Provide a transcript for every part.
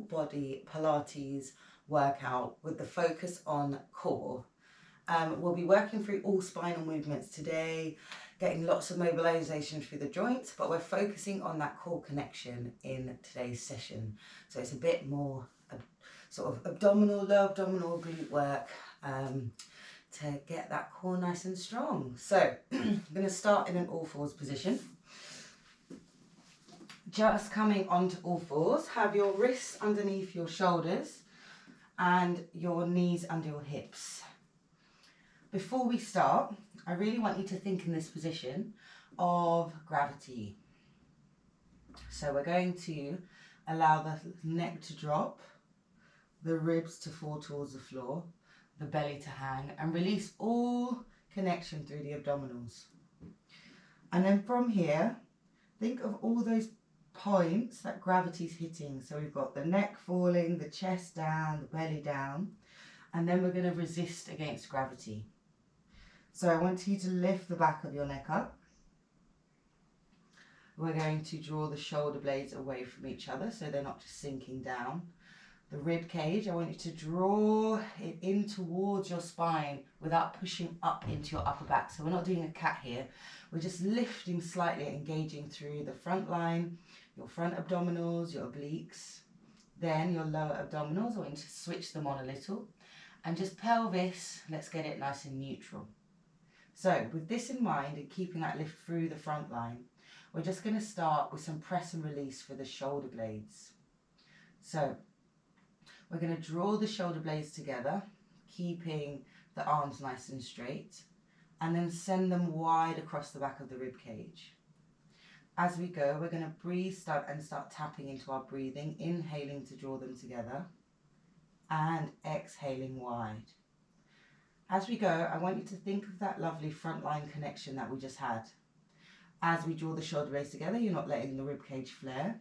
full body Pilates workout with the focus on core. We'll be working through all spinal movements today, getting lots of mobilization through the joints, but we're focusing on that core connection in today's session. So it's a bit more sort of abdominal, low abdominal glute work to get that core nice and strong. So I'm going to start in an all fours position. Just coming onto all fours, have your wrists underneath your shoulders and your knees under your hips. Before we start, I really want you to think in this position of gravity. So we're going to allow the neck to drop, the ribs to fall towards the floor, the belly to hang, and release all connection through the abdominals. And then from here, think of all those points that gravity's hitting. So we've got the neck falling, the chest down, the belly down, and then we're going to resist against gravity. So I want you to lift the back of your neck up. We're going to draw the shoulder blades away from each other so they're not just sinking down. The rib cage, I want you to draw it in towards your spine without pushing up into your upper back. So we're not doing a cat here. We're just lifting slightly, engaging through the front line, your front abdominals, your obliques, then your lower abdominals. I want you to switch them on a little. And just pelvis, let's get it nice and neutral. So with this in mind and keeping that lift through the front line, we're just going to start with some press and release for the shoulder blades. So we're going to draw the shoulder blades together, keeping the arms nice and straight, and then send them wide across the back of the rib cage. As we go, we're going to breathe and start tapping into our breathing, inhaling to draw them together, and exhaling wide. As we go, I want you to think of that lovely front line connection that we just had. As we draw the shoulder blades together, you're not letting the rib cage flare.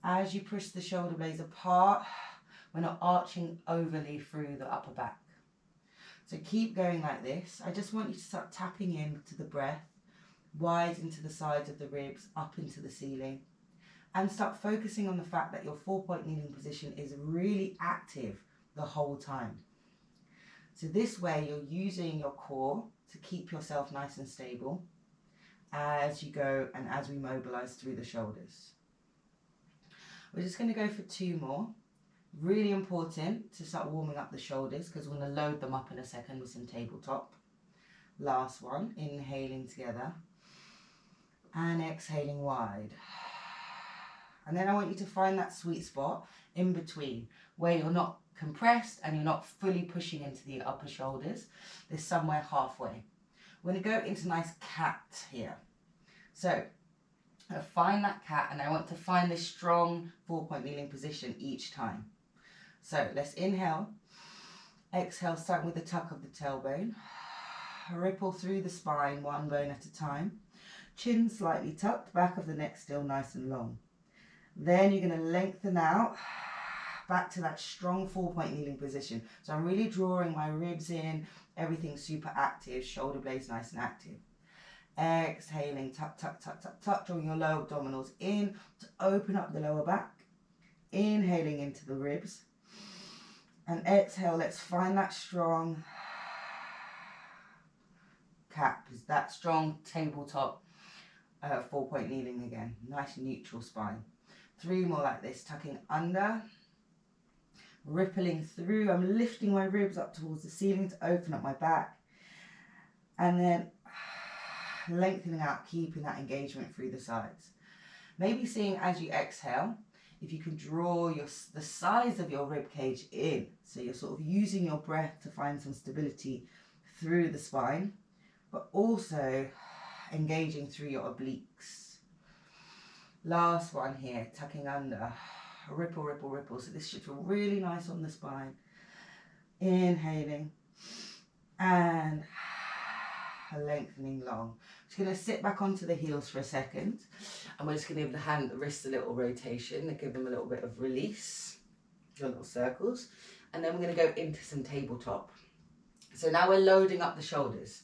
As you push the shoulder blades apart, we're not arching overly through the upper back. So keep going like this. I just want you to start tapping into the breath, wide into the sides of the ribs, up into the ceiling, and start focusing on the fact that your 4-point kneeling position is really active the whole time. So this way you're using your core to keep yourself nice and stable as you go and as we mobilize through the shoulders. We're just going to go for 2 more. Really important to start warming up the shoulders because we're going to load them up in a second with some tabletop. Last one, inhaling together and exhaling wide. And then I want you to find that sweet spot in between where you're not compressed and you're not fully pushing into the upper shoulders. There's somewhere halfway. We're going to go into nice cat here. So I find that cat and I want to find this strong 4-point kneeling position each time. So let's inhale, exhale, starting with the tuck of the tailbone, ripple through the spine, one bone at a time, chin slightly tucked, back of the neck still nice and long. Then you're going to lengthen out back to that strong 4-point kneeling position. So I'm really drawing my ribs in, everything's super active, shoulder blades nice and active. Exhaling, tuck, tuck, tuck, tuck, tuck, drawing your lower abdominals in to open up the lower back. Inhaling into the ribs. And exhale, let's find that strong cap, that strong tabletop 4-point kneeling again. Nice neutral spine. 3 more like this, tucking under, rippling through. I'm lifting my ribs up towards the ceiling to open up my back. And then lengthening out, keeping that engagement through the sides. Maybe seeing as you exhale, if you can draw the size of your rib cage in. So you're sort of using your breath to find some stability through the spine, but also engaging through your obliques. Last one here, tucking under, ripple, ripple, ripple. So this should feel really nice on the spine. Inhaling and lengthening long. Just going to sit back onto the heels for a second, and we're just going to give the wrists a little rotation and give them a little bit of release, little circles, and then we're going to go into some tabletop. So now we're loading up the shoulders.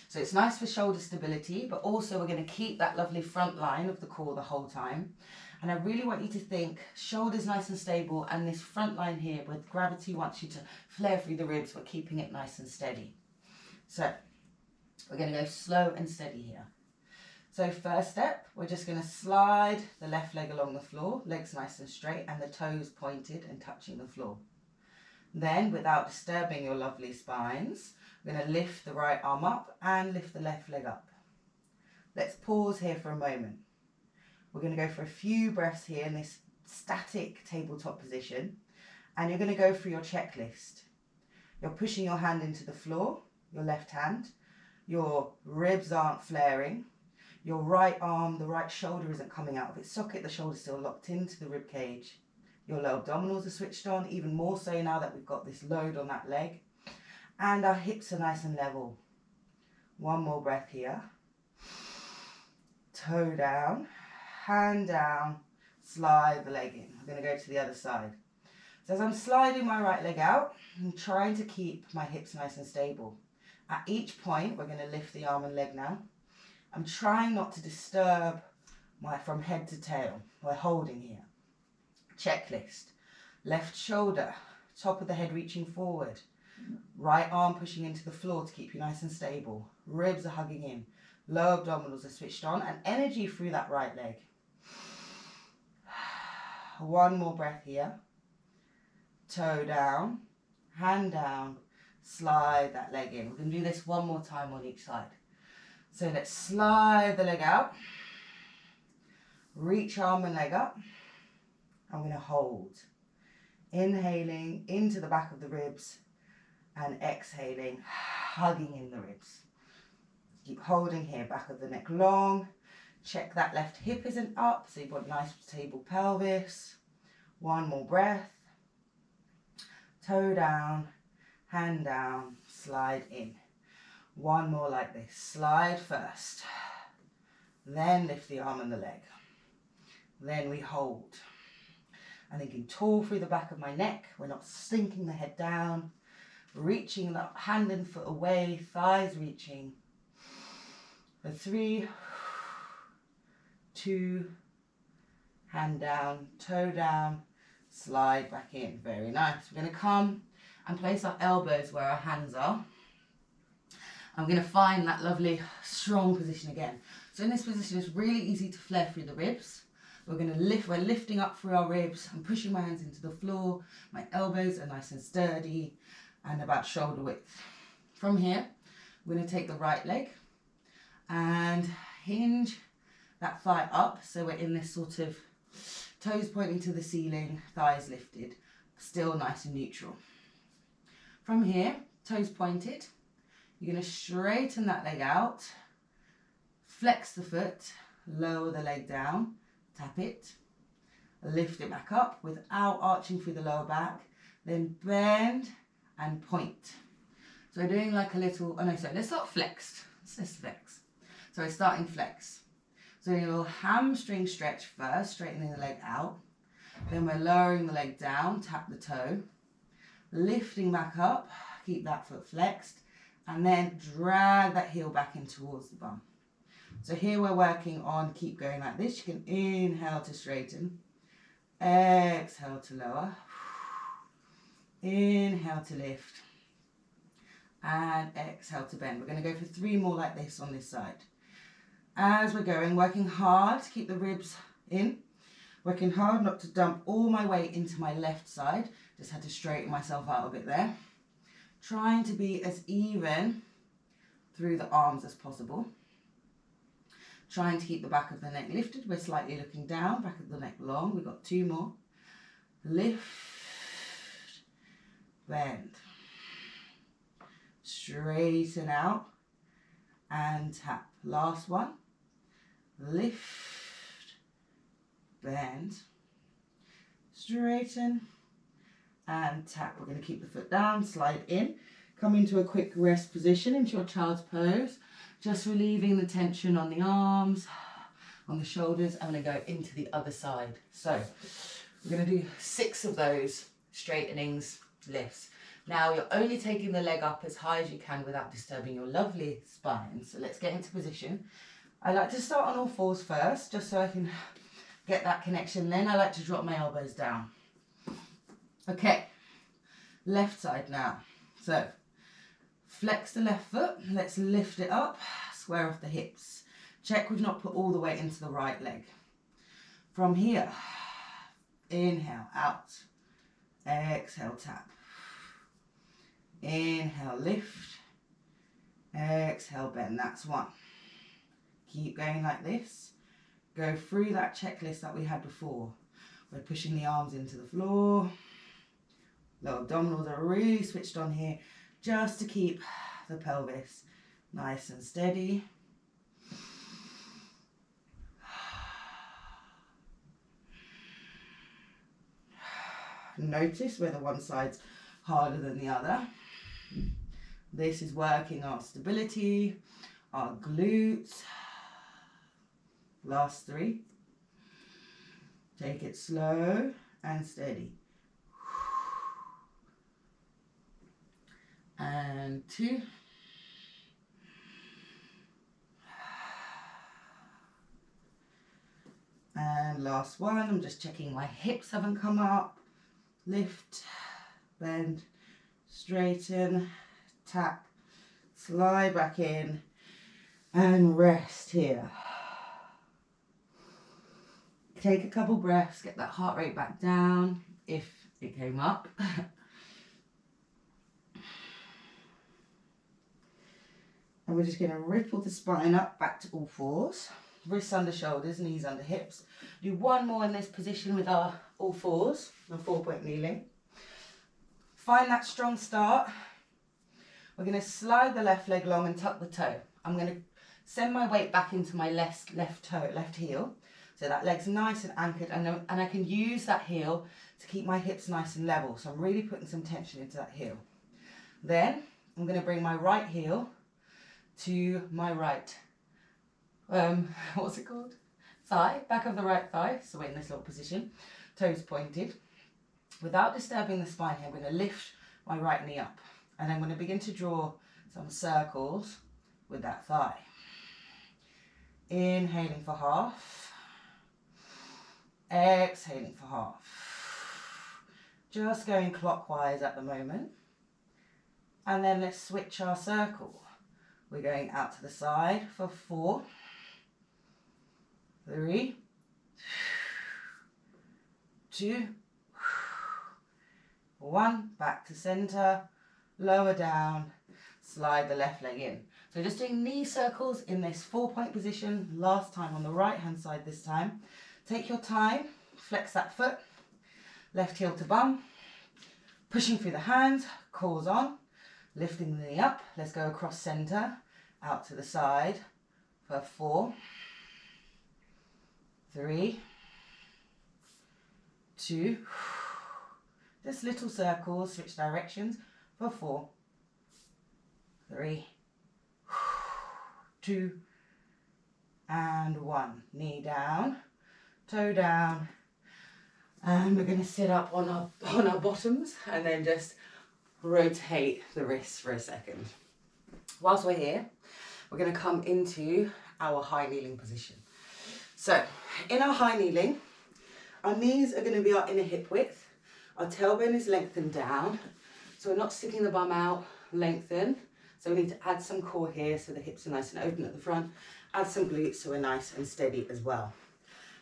So it's nice for shoulder stability, but also we're going to keep that lovely front line of the core the whole time. And I really want you to think shoulders nice and stable, and this front line here where gravity wants you to flare through the ribs, but keeping it nice and steady. So we're going to go slow and steady here. So first step, we're just going to slide the left leg along the floor, legs nice and straight and the toes pointed and touching the floor. Then, without disturbing your lovely spines, we're going to lift the right arm up and lift the left leg up. Let's pause here for a moment. We're going to go for a few breaths here in this static tabletop position, and you're going to go through your checklist. You're pushing your hand into the floor, your left hand, your ribs aren't flaring, your right arm, the right shoulder isn't coming out of its socket, the shoulder's still locked into the rib cage. Your low abdominals are switched on, even more so now that we've got this load on that leg. And our hips are nice and level. One more breath here. Toe down, hand down, slide the leg in. I'm going to go to the other side. So as I'm sliding my right leg out, I'm trying to keep my hips nice and stable. At each point, we're going to lift the arm and leg now. I'm trying not to disturb from head to tail. We're holding here. Checklist. Left shoulder, top of the head reaching forward. Right arm pushing into the floor to keep you nice and stable. Ribs are hugging in. Low abdominals are switched on and energy through that right leg. One more breath here. Toe down, hand down, slide that leg in. We're going to do this one more time on each side. So let's slide the leg out. Reach arm and leg up. I'm going to hold. Inhaling into the back of the ribs and exhaling, hugging in the ribs. Keep holding here, back of the neck long. Check that left hip isn't up, so you've got a nice stable pelvis. One more breath. Toe down, hand down, slide in. One more like this. Slide first. Then lift the arm and the leg. Then we hold. I'm thinking tall through the back of my neck. We're not sinking the head down. Reaching the hand and foot away, thighs reaching. For 3, 2, hand down, toe down, slide back in. Very nice. We're going to come and place our elbows where our hands are. I'm going to find that lovely strong position again. So in this position, it's really easy to flare through the ribs. We're going to lift, we're lifting up through our ribs. I'm pushing my hands into the floor. My elbows are nice and sturdy and about shoulder width. From here, we're going to take the right leg and hinge that thigh up. So we're in this sort of toes pointing to the ceiling, thighs lifted, still nice and neutral. From here, toes pointed. You're going to straighten that leg out, flex the foot, lower the leg down, tap it, lift it back up without arching through the lower back, then bend and point. So we're doing like a little, let's start flexed. Let's flex. So we're starting flex. So a little hamstring stretch first, straightening the leg out. Then we're lowering the leg down, tap the toe, lifting back up, keep that foot flexed, and then drag that heel back in towards the bum. So here we're working on keep going like this. You can inhale to straighten, exhale to lower, inhale to lift, and exhale to bend. We're going to go for 3 more like this on this side. As we're going, working hard to keep the ribs in, working hard not to dump all my weight into my left side. Just had to straighten myself out a bit there. Trying to be as even through the arms as possible. Trying to keep the back of the neck lifted. We're slightly looking down, back of the neck long. We've got 2 more. Lift, bend. Straighten out and tap. Last one. Lift, bend, straighten and tap. We're going to keep the foot down, slide in, come into a quick rest position, into your child's pose, just relieving the tension on the arms, on the shoulders. I'm going to go into the other side. So we're going to do 6 of those straightenings, lifts. Now you're only taking the leg up as high as you can without disturbing your lovely spine. So let's get into position. I like to start on all fours first, just so I can Get that connection. Then I like to drop my elbows down. Okay, left side now. So flex the left foot. Let's lift it up. Square off the hips. Check we've not put all the weight into the right leg. From here, inhale, out. Exhale, tap. Inhale, lift. Exhale, bend. That's one. Keep going like this. Go through that checklist that we had before. We're pushing the arms into the floor. Lower abdominals are really switched on here just to keep the pelvis nice and steady. Notice whether one side's harder than the other. This is working our stability, our glutes. Last three. Take it slow and steady. And two. And last one. I'm just checking my hips haven't come up. Lift, bend, straighten, tap, slide back in, and rest here. Take a couple breaths, get that heart rate back down if it came up. And we're just going to ripple the spine up back to all fours. Wrists under shoulders, knees under hips. Do one more in this position with our all fours, the 4-point kneeling. Find that strong start. We're going to slide the left leg long and tuck the toe. I'm going to send my weight back into my left heel. So that leg's nice and anchored, and I can use that heel to keep my hips nice and level. So I'm really putting some tension into that heel. Then I'm going to bring my right heel to my right, what's it called? Thigh, back of the right thigh. So we're in this little position, toes pointed. Without disturbing the spine here, I'm going to lift my right knee up. And I'm going to begin to draw some circles with that thigh. Inhaling for half. Exhaling for half. Just going clockwise at the moment. And then let's switch our circle. We're going out to the side for 4, 3, 2, 1. Back to center. Lower down. Slide the left leg in. So just doing knee circles in this 4-point position. Last time on the right hand side this time. Take your time. Flex that foot. Left heel to bum. Pushing through the hands. Cores on. Lifting the knee up. Let's go across center. Out to the side for 4, 3, 2. Just little circles. Switch directions for 4, 3, 2, and 1. Knee down, toe down, and we're going to sit up on our bottoms and then just rotate the wrists for a second. Whilst we're here, we're going to come into our high kneeling position. So in our high kneeling, our knees are going to be our inner hip width. Our tailbone is lengthened down. So we're not sticking the bum out, lengthen. So we need to add some core here so the hips are nice and open at the front. Add some glutes so we're nice and steady as well.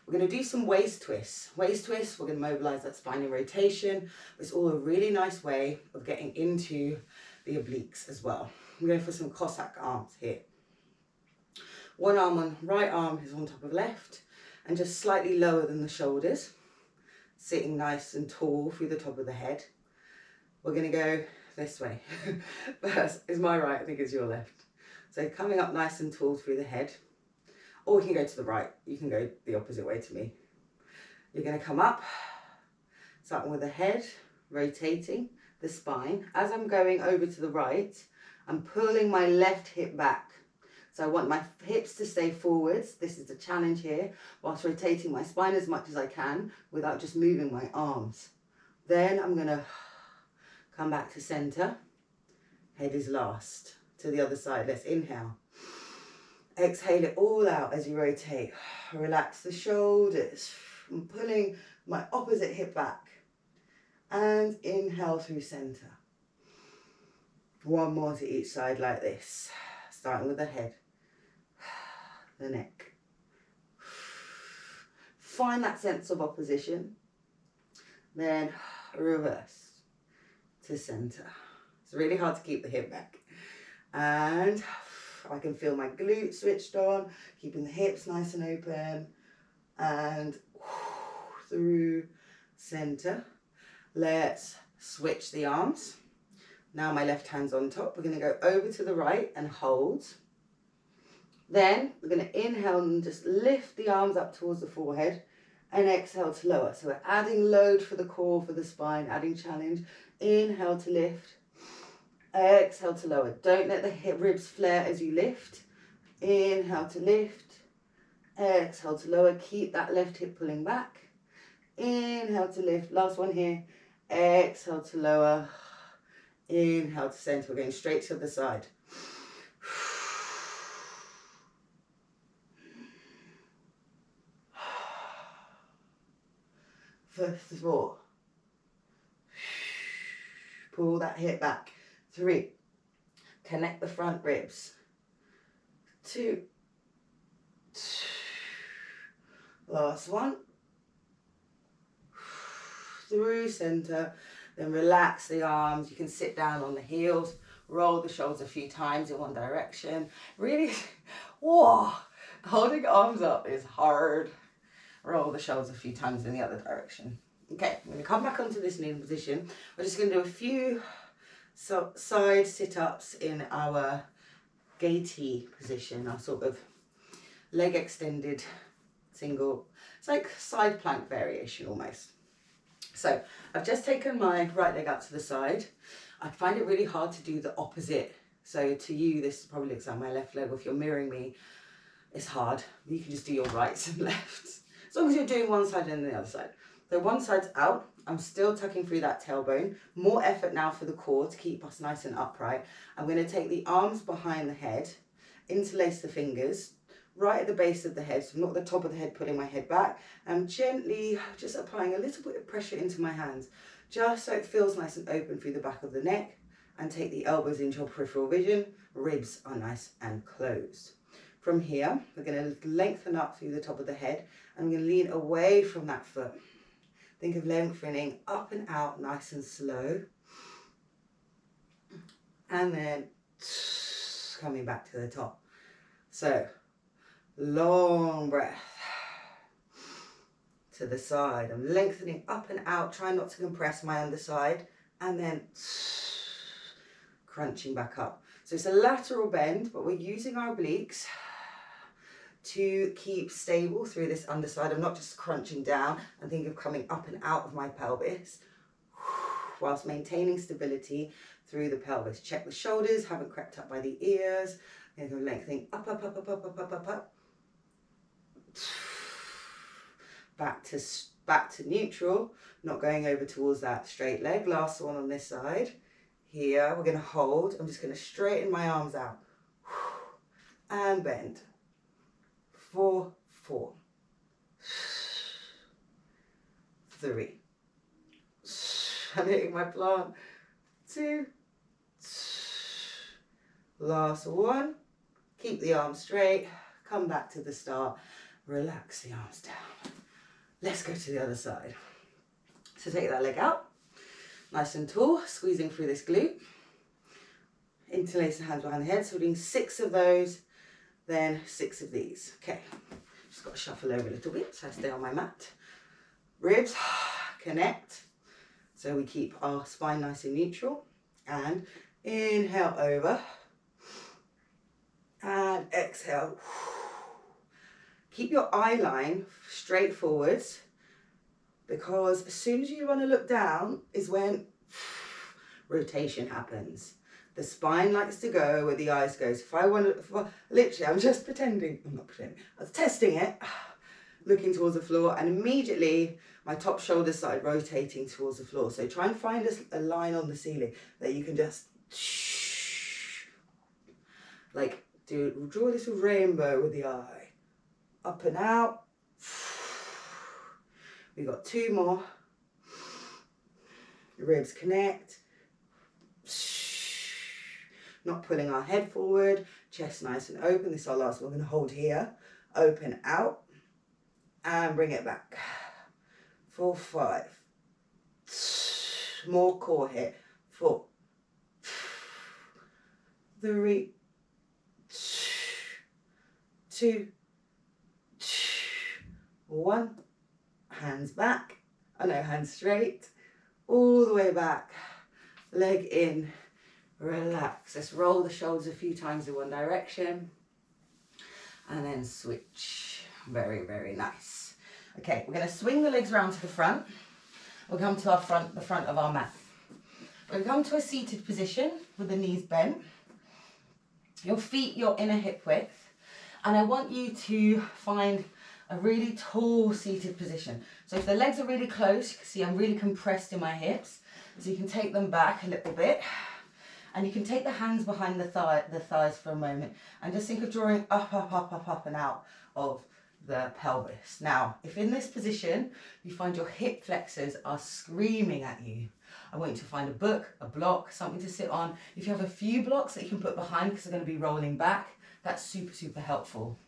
We're going to do some waist twists. Waist twists, we're going to mobilize that spine in rotation. It's all a really nice way of getting into the obliques as well. We're going for some Cossack arms here. One arm on right arm is on top of left and just slightly lower than the shoulders. Sitting nice and tall through the top of the head. We're going to go this way. First is my right, I think is your left. So coming up nice and tall through the head. Or we can go to the right. You can go the opposite way to me. You're going to come up, starting with the head, rotating the spine. As I'm going over to the right, I'm pulling my left hip back. So I want my hips to stay forwards. This is the challenge here, whilst rotating my spine as much as I can without just moving my arms. Then I'm going to come back to center. Head is last. To the other side. Let's inhale. Exhale it all out as you rotate. Relax the shoulders. I'm pulling my opposite hip back. And inhale through center. One more to each side like this. Starting with the head, the neck. Find that sense of opposition. Then reverse to center. It's really hard to keep the hip back. And I can feel my glutes switched on, keeping the hips nice and open. And through center. Let's switch the arms. Now my left hand's on top. We're going to go over to the right and hold. Then we're going to inhale and just lift the arms up towards the forehead and exhale to lower. So we're adding load for the core, for the spine, adding challenge. Inhale to lift. Exhale to lower. Don't let the hip ribs flare as you lift. Inhale to lift. Exhale to lower. Keep that left hip pulling back. Inhale to lift. Last one here. Exhale to lower. Inhale to center. We're going straight to the side. For 4. Pull that hip back. 3. Connect the front ribs. 2. Last one. Through center. Then relax the arms. You can sit down on the heels. Roll the shoulders a few times in one direction. Really, whoa, holding arms up is hard. Roll the shoulders a few times in the other direction. Okay, I'm going to come back onto this kneeling position. We're just going to do a few side sit-ups in our gaiety position, our sort of leg extended single. It's like side plank variation almost. So I've just taken my right leg out to the side. I find it really hard to do the opposite. So to you, this probably looks like my left leg. Or if you're mirroring me, it's hard. You can just do your rights and lefts. As long as you're doing one side and the other side. So one side's out. I'm still tucking through that tailbone. More effort now for the core to keep us nice and upright. I'm going to take the arms behind the head, interlace the fingers, right at the base of the head, so not the top of the head, pulling my head back. I'm gently just applying a little bit of pressure into my hands, just so it feels nice and open through the back of the neck, and take the elbows into your peripheral vision. Ribs are nice and closed. From here, we're going to lengthen up through the top of the head, and we're going to lean away from that foot. Think of lengthening up and out, nice and slow. And then coming back to the top. So, long breath to the side. I'm lengthening up and out, trying not to compress my underside, and then crunching back up. So it's a lateral bend, but we're using our obliques to keep stable through this underside. I'm not just crunching down, and think of coming up and out of my pelvis whilst maintaining stability through the pelvis. Check the shoulders, haven't crept up by the ears. And I'm lengthening up, up, up, up, up, up, up, up, up. Back to neutral, not going over towards that straight leg. Last one on this side. Here, we're going to hold. I'm just going to straighten my arms out. And bend. 4, 4. 3. I'm hitting my plant. 2. Last one. Keep the arms straight. Come back to the start. Relax the arms down. Let's go to the other side. So take that leg out. Nice and tall. Squeezing through this glute. Interlace the hands behind the head. So we're doing 6 of those. Then 6 of these. Okay. Just got to shuffle over a little bit so I stay on my mat. Ribs connect. So we keep our spine nice and neutral. And inhale over. And exhale. Keep your eye line straight forwards, because as soon as you want to look down is when rotation happens. The spine likes to go where the eyes go. So if I want to, literally, I'm just pretending, I'm not pretending, I was testing it, looking towards the floor, and immediately my top shoulder started rotating towards the floor. So try and find a line on the ceiling that you can just, like, draw a little rainbow with the eye. Up and out. We've got 2 more. The ribs connect. Not pulling our head forward, chest nice and open. This is our last one. We're going to hold here, open out, and bring it back. 4, 5. More core here. 4, 3, 2, 1. Hands back. Oh no, hands straight. All the way back. Leg in. Relax. Let's roll the shoulders a few times in one direction. And then switch. Very, very nice. Okay, we're going to swing the legs around to the front. We'll come to the front of our mat. We'll come to a seated position with the knees bent. Your feet, your inner hip width. And I want you to find a really tall seated position. So if the legs are really close, you can see I'm really compressed in my hips. So you can take them back a little bit. And you can take the hands behind the thighs for a moment and just think of drawing up, up, up, up, up and out of the pelvis. Now, if in this position you find your hip flexors are screaming at you, I want you to find a book, a block, something to sit on. If you have a few blocks that you can put behind because they're going to be rolling back, that's super, super helpful.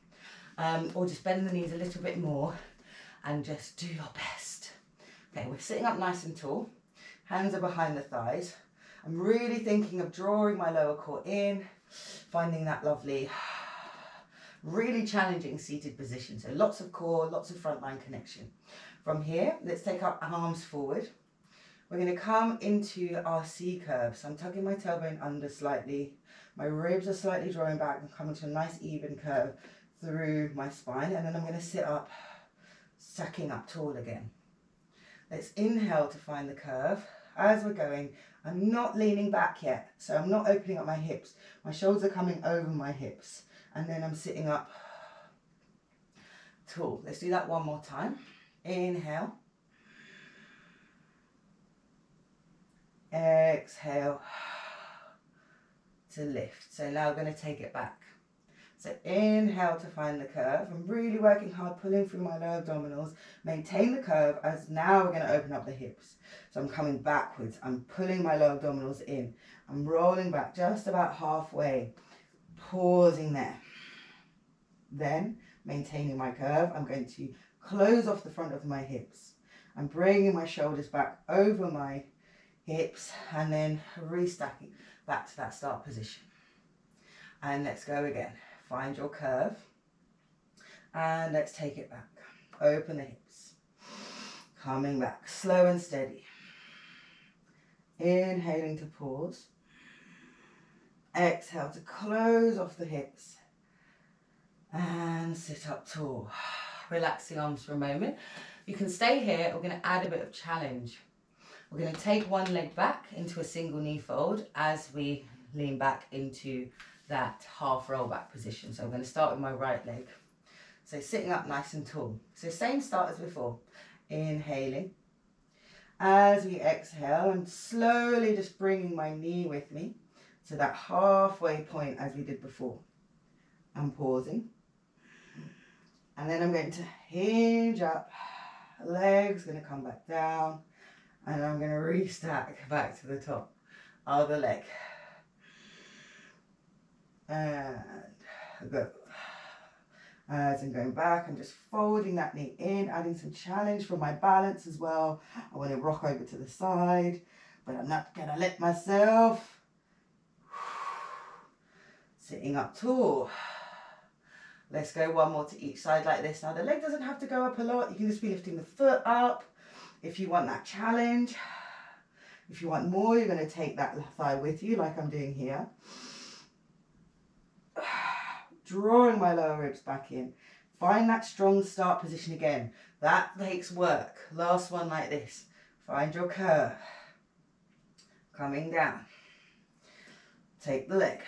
Or just bend the knees a little bit more and just do your best. Okay, we're sitting up nice and tall. Hands are behind the thighs. I'm really thinking of drawing my lower core in, finding that lovely, really challenging seated position. So lots of core, lots of frontline connection. From here, let's take our arms forward. We're going to come into our C curve. So I'm tucking my tailbone under slightly. My ribs are slightly drawing back and coming to a nice even curve through my spine. And then I'm going to sit up, stacking up tall again. Let's inhale to find the curve. As we're going, I'm not leaning back yet, so I'm not opening up my hips. My shoulders are coming over my hips, and then I'm sitting up tall. Let's do that one more time. Inhale. Exhale to lift. So now we're going to take it back. So inhale to find the curve. I'm really working hard, pulling through my lower abdominals. Maintain the curve as now we're going to open up the hips. So I'm coming backwards. I'm pulling my lower abdominals in. I'm rolling back just about halfway. Pausing there. Then, maintaining my curve, I'm going to close off the front of my hips. I'm bringing my shoulders back over my hips and then restacking back to that start position. And let's go again. Find your curve and let's take it back. Open the hips. Coming back, slow and steady. Inhaling to pause. Exhale to close off the hips. And sit up tall. Relax the arms for a moment. You can stay here. We're going to add a bit of challenge. We're going to take one leg back into a single knee fold as we lean back into that half roll back position. So I'm going to start with my right leg. So sitting up nice and tall. So same start as before. Inhaling. As we exhale, I'm slowly just bringing my knee with me to that halfway point as we did before. I'm pausing. And then I'm going to hinge up. Legs going to come back down. And I'm going to restack back to the top of the leg. And go. As I'm going back, I'm just folding that knee in, adding some challenge for my balance as well. I want to rock over to the side, but I'm not going to let myself. Sitting up tall. Let's go one more to each side like this. Now the leg doesn't have to go up a lot. You can just be lifting the foot up if you want that challenge. If you want more, you're going to take that left thigh with you like I'm doing here. Drawing my lower ribs back in. Find that strong start position again. That takes work. Last one like this. Find your curve. Coming down. Take the leg.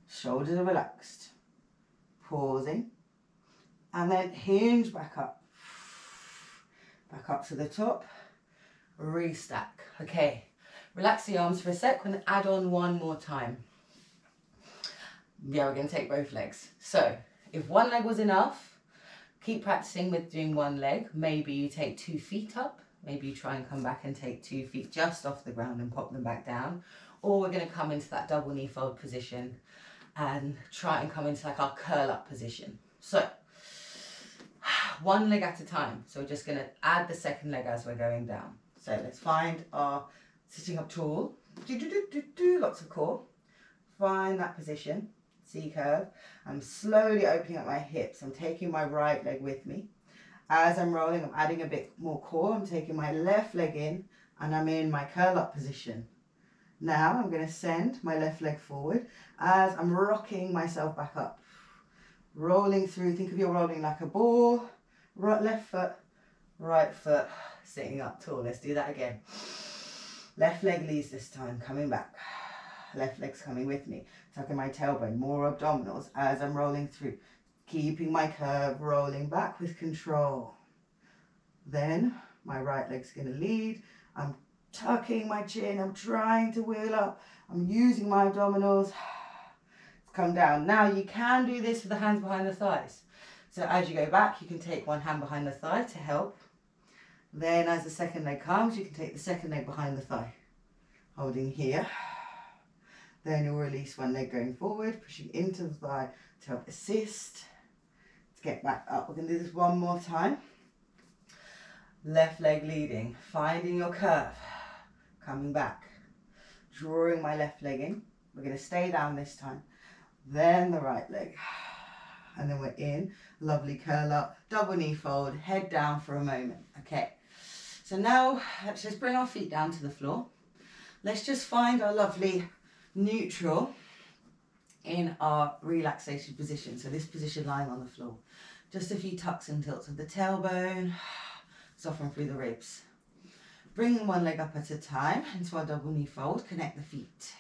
Shoulders are relaxed. Pausing. And then hinge back up. Back up to the top. Restack. Okay. Relax the arms for a sec. We're going to add on one more time. Yeah, we're going to take both legs. So, if one leg was enough, Keep practicing with doing one leg. Maybe you take 2 feet up. Maybe you try and come back and take 2 feet just off the ground and pop them back down. Or we're going to come into that double knee fold position and try and come into like our curl up position. So one leg at a time. So we're just going to add the second leg as we're going down. So let's find our sitting up tall. Lots of core. Find that position. C curve. I'm slowly opening up my hips. I'm taking my right leg with me. As I'm rolling, I'm adding a bit more core. I'm taking my left leg in and I'm in my curl up position. Now I'm going to send my left leg forward as I'm rocking myself back up. Rolling through, think of you rolling like a ball. Right, left foot, right foot, sitting up tall. Let's do that again. Left leg leads this time, coming back. Left leg's coming with me. Tucking my tailbone, more abdominals as I'm rolling through. Keeping my curve, rolling back with control. Then my right leg's going to lead. I'm tucking my chin. I'm trying to wheel up. I'm using my abdominals. Come down. Now you can do this with the hands behind the thighs. So as you go back, you can take one hand behind the thigh to help. Then as the second leg comes, you can take the second leg behind the thigh. Holding here. Then you'll release one leg going forward, pushing into the thigh to help assist. Let's get back up. We're going to do this one more time. Left leg leading, finding your curve. Coming back. Drawing my left leg in. We're going to stay down this time. Then the right leg. And then we're in. Lovely curl up. Double knee fold. Head down for a moment. Okay. So now let's just bring our feet down to the floor. Let's just find our lovely neutral in our relaxation position. So this position lying on the floor. Just a few tucks and tilts of the tailbone. Soften through the ribs. Bringing one leg up at a time into our double knee fold. Connect the feet.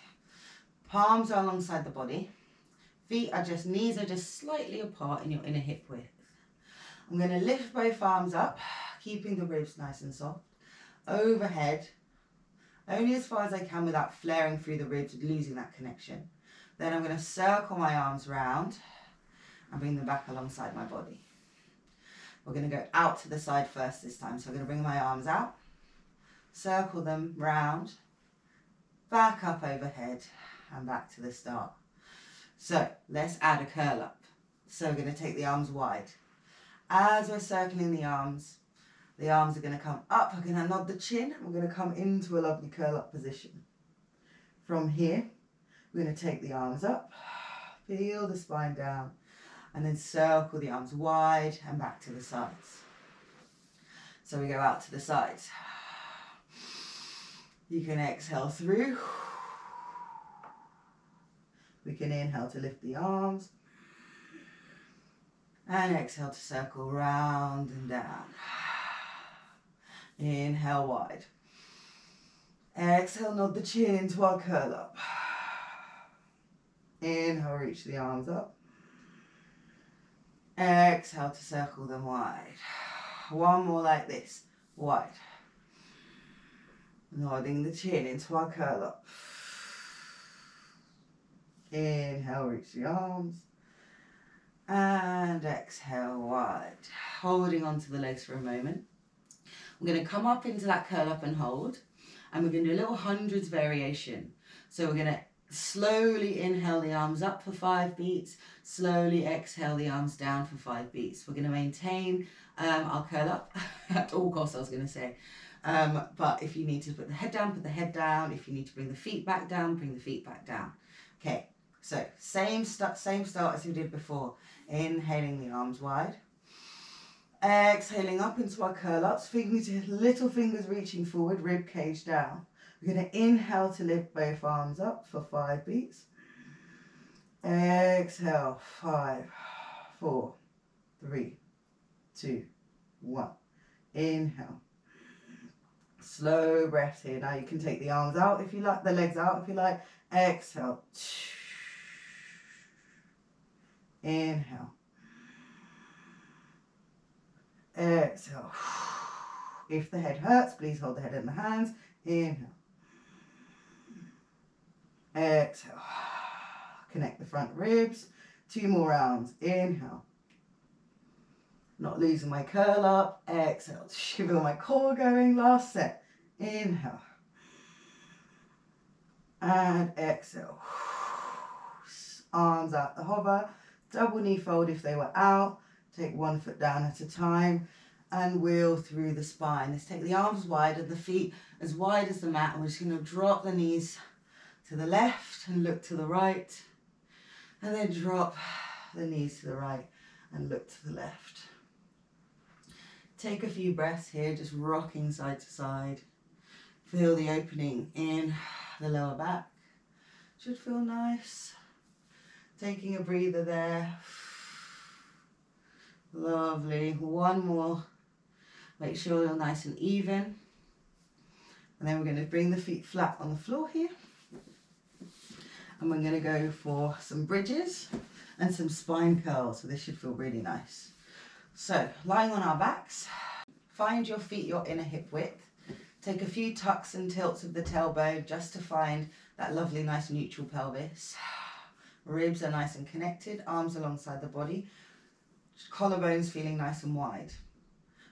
Palms are alongside the body. Knees are just slightly apart in your inner hip width. I'm going to lift both arms up, keeping the ribs nice and soft. Overhead, only as far as I can without flaring through the ribs, losing that connection. Then I'm going to circle my arms round and bring them back alongside my body. We're going to go out to the side first this time. So I'm going to bring my arms out, circle them round, back up overhead and back to the start. So let's add a curl up. So we're going to take the arms wide. As we're circling the arms are going to come up. We're going to nod the chin. We're going to come into a lovely curl up position. From here, we're going to take the arms up, feel the spine down, and then circle the arms wide and back to the sides. So we go out to the sides. You can exhale through. We can inhale to lift the arms. And exhale to circle round and down. Inhale wide. Exhale, nod the chin into our curl up. Inhale, reach the arms up. Exhale to circle them wide. One more like this, wide. Nodding the chin into our curl up. Inhale, reach the arms. And exhale wide. Holding onto the legs for a moment. I'm going to come up into that curl up and hold. And we're going to do a little hundreds variation. So we're going to slowly inhale the arms up for 5 beats. Slowly exhale the arms down for 5 beats. We're going to maintain our curl up at all costs, I was going to say. But if you need to put the head down, put the head down. If you need to bring the feet back down, bring the feet back down. Okay, so same start as we did before. Inhaling the arms wide. Exhaling up into our curl ups. Little fingers reaching forward, rib cage down. We're going to inhale to lift both arms up for 5 beats. Exhale, 5, 4, 3, 2, 1. Inhale. Slow breaths here. Now you can take the arms out if you like, the legs out if you like. Exhale. Inhale. Exhale. If the head hurts, please hold the head in the hands. Inhale. Exhale. Connect the front ribs. 2 more rounds. Inhale. Not losing my curl up. Exhale. Feel my core going. Last set. Inhale. And exhale. Arms out the hover. Double knee fold if they were out. Take one foot down at a time. And wheel through the spine. Let's take the arms wide and the feet as wide as the mat. And we're just going to drop the knees to the left and look to the right. And then drop the knees to the right and look to the left. Take a few breaths here, just rocking side to side. Feel the opening in the lower back. Should feel nice. Taking a breather there. Lovely. One more. Make sure you're nice and even. And then we're going to bring the feet flat on the floor here. And we're going to go for some bridges and some spine curls. So this should feel really nice. So lying on our backs, find your feet your inner hip width. Take a few tucks and tilts of the tailbone just to find that lovely nice neutral pelvis. Ribs are nice and connected, arms alongside the body. Collarbones feeling nice and wide.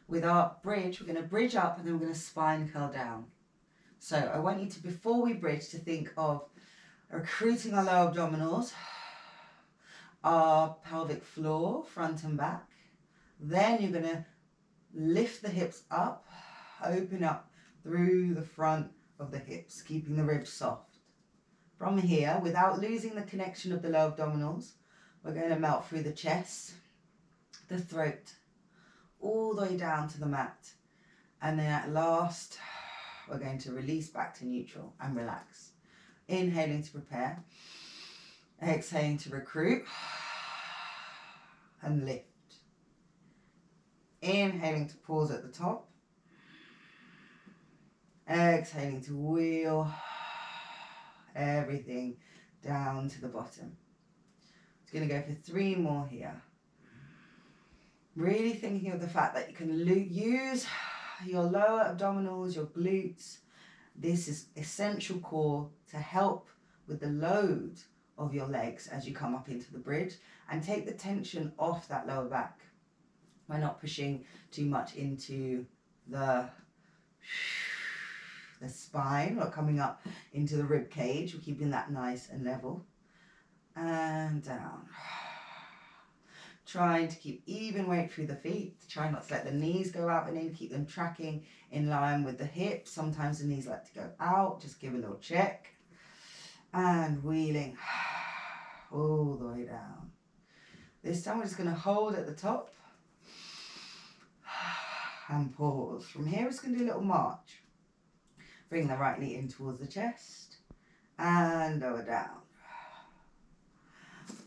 With our bridge, we're going to bridge up and then we're going to spine curl down. So I want you to, before we bridge, to think of recruiting our lower abdominals, our pelvic floor, front and back. Then you're going to lift the hips up, open up through the front of the hips, keeping the ribs soft. From here, without losing the connection of the lower abdominals, we're going to melt through the chest, the throat, all the way down to the mat. And then at last, we're going to release back to neutral and relax. Inhaling to prepare. Exhaling to recruit. And lift. Inhaling to pause at the top. Exhaling to wheel everything down to the bottom. It's going to go for 3 more here. Really thinking of the fact that you can use your lower abdominals, your glutes. This is essential core to help with the load of your legs as you come up into the bridge and take the tension off that lower back. We're not pushing too much into the spine or coming up into the rib cage. We're keeping that nice and level. And down. Trying to keep even weight through the feet. Try not to let the knees go out and in. Keep them tracking in line with the hips. Sometimes the knees like to go out. Just give a little check. And wheeling all the way down. This time we're just going to hold at the top. And pause. From here, it's going to do a little march. Bring the right knee in towards the chest. And lower down.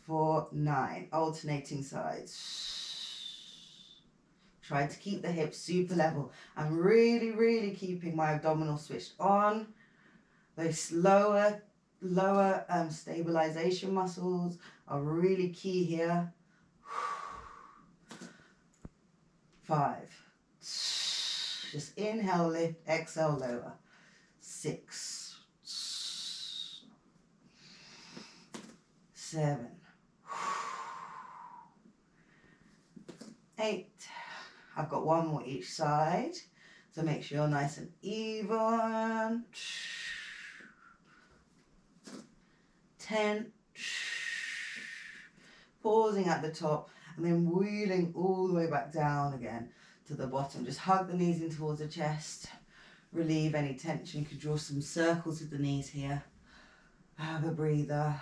For 9. Alternating sides. Try to keep the hips super level. I'm really, really keeping my abdominal switched on. Those lower stabilization muscles are really key here. 5. Just inhale, lift, exhale, lower. 6. 7. 8. I've got 1 more each side. So make sure you're nice and even. 10. Pausing at the top and then wheeling all the way back down again to the bottom. Just hug the knees in towards the chest. Relieve any tension. You could draw some circles with the knees here. Have a breather.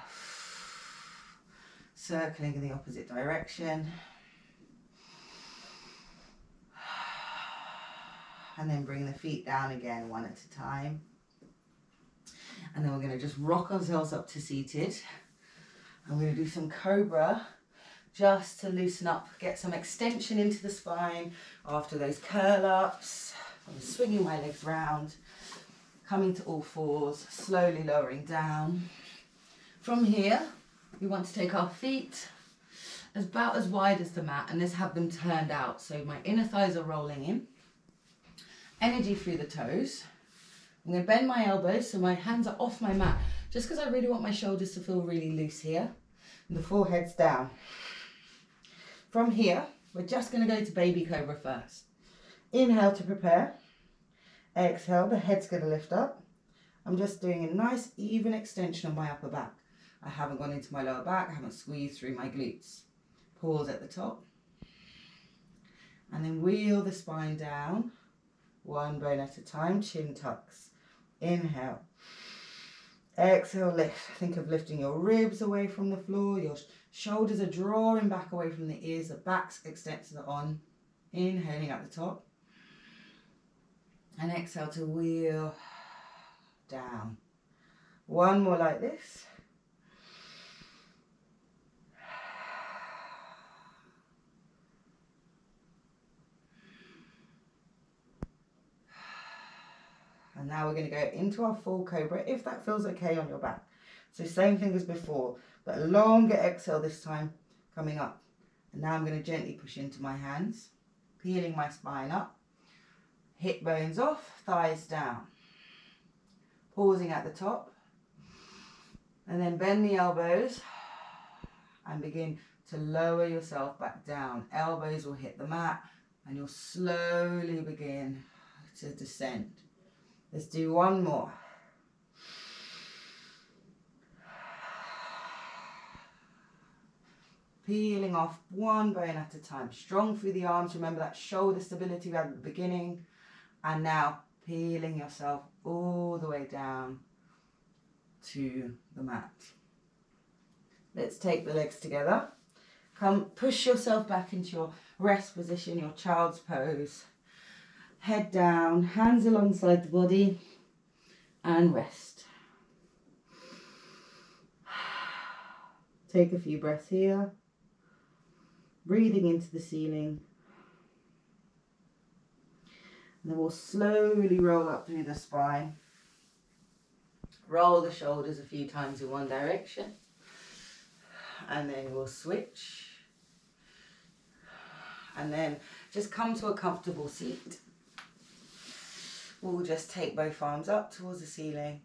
Circling in the opposite direction. And then bring the feet down again, 1 at a time. And then we're going to just rock ourselves up to seated. I'm going to do some cobra just to loosen up, get some extension into the spine after those curl ups. I'm swinging my legs round, coming to all fours, slowly lowering down. From here, we want to take our feet about as wide as the mat and let's have them turned out. So my inner thighs are rolling in. Energy through the toes. I'm going to bend my elbows so my hands are off my mat, just because I really want my shoulders to feel really loose here. And the forehead's down. From here, We're just going to go to baby cobra first. Inhale to prepare. Exhale, the head's going to lift up. I'm just doing a nice even extension of my upper back. I haven't gone into my lower back, I haven't squeezed through my glutes. Pause at the top. And then wheel the spine down, one bone at a time, chin tucks. Inhale. Exhale, lift. Think of lifting your ribs away from the floor, your shoulders are drawing back away from the ears, the back's extensors are on. Inhaling at the top. And exhale to wheel down. One more like this. And now we're going to go into our full cobra, if that feels okay on your back. So same thing as before, but a longer exhale this time, coming up. And now I'm going to gently push into my hands, peeling my spine up, hip bones off, thighs down. Pausing at the top, and then bend the elbows and begin to lower yourself back down. Elbows will hit the mat and you'll slowly begin to descend. Let's do one more. Peeling off one bone at a time. Strong through the arms. Remember that shoulder stability we had at the beginning. And now peeling yourself all the way down to the mat. Let's take the legs together. Come, push yourself back into your rest position, your child's pose. Head down, hands alongside the body, and rest. Take a few breaths here. Breathing into the ceiling. And then we'll slowly roll up through the spine. Roll the shoulders a few times in one direction. And then we'll switch. And then just come to a comfortable seat. We'll just take both arms up towards the ceiling,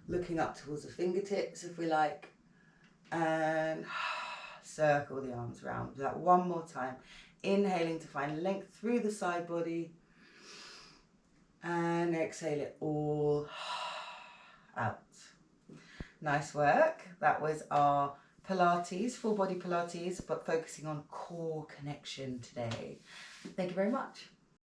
looking up towards the fingertips if we like. And circle the arms round. Do that one more time. Inhaling to find length through the side body. And exhale it all out. Nice work. That was our Pilates, full body Pilates, but focusing on core connection today. Thank you very much.